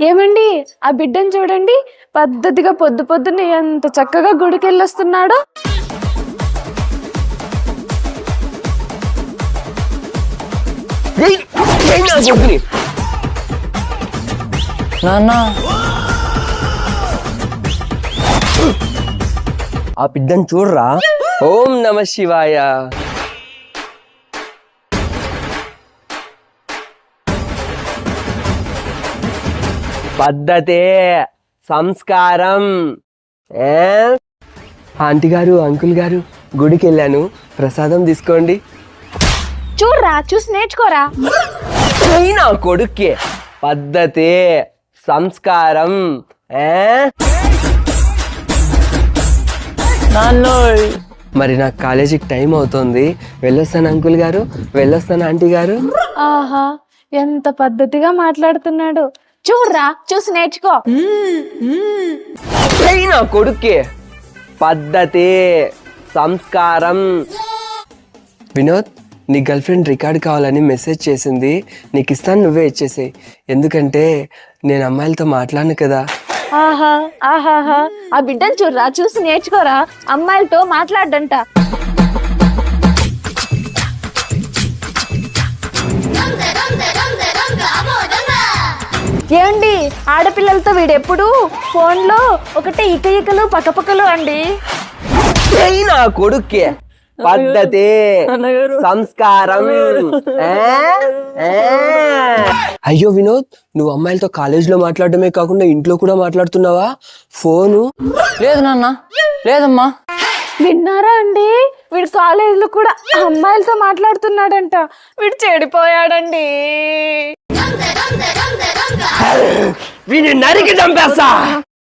ఏమండి ఆ బిడ్డను చూడండి, పద్ధతిగా పొద్దు పొద్దున్న ఎంత చక్కగా గుడికెళ్ళొస్తున్నాడో. నాన్న ఆ బిడ్డను చూడరా. ఓం నమ శివాయ. పద్ధతే సంస్కారం. ఆంటీ గారు, అంకుల్ గారు, గుడికి వెళ్ళాను, ప్రసాదం తీసుకోండి. చూడరా, చూసి నేర్చుకోరా. నా కొడుక్కే పద్ధతే సంస్కారం. మరి నాకు కాలేజీకి టైం అవుతుంది, వెళ్ళొస్తాను అంకుల్ గారు, వెళ్ళొస్తాను ఆంటీ గారు. ఆహా, ఎంత పద్ధతిగా మాట్లాడుతున్నాడు. చూడరా, చూసి నేర్చుకో. నా కొడుక్కే పద్ధతే సంస్కారం. వినోద్, నీ గర్ల్ ఫ్రెండ్ రికార్డ్ కావాలని మెసేజ్ చేసింది, నీకు ఇస్తాను, నువ్వే ఇచ్చేసేయి. ఎందుకంటే నేను అమ్మాయిలతో మాట్లాడను కదా. ఆహా ఆహాహా, ఆ బిడ్డను చూడరా, చూసి నేర్చుకోరా. అమ్మాయిలతో మాట్లాడంట. ఏమండి, ఆడపిల్లలతో వీడెప్పుడు ఫోన్లో ఒకటే ఇకలు పక్కపక్కలు అండి. నా కొడుక్కే పద్ధతే సంస్కారం. అయ్యో వినోద్, నువ్వు అమ్మాయిలతో కాలేజీలో మాట్లాడటమే కాకుండా ఇంట్లో కూడా మాట్లాడుతున్నావా ఫోను? లేదు నాన్న, లేదమ్మా. విన్నారా అండి, వీడు కాలేజీలో కూడా అమ్మాయిలతో మాట్లాడుతున్నాడంట. వీడు చెడిపోయాడండి. వీడిని నరికి చంపేస్తా.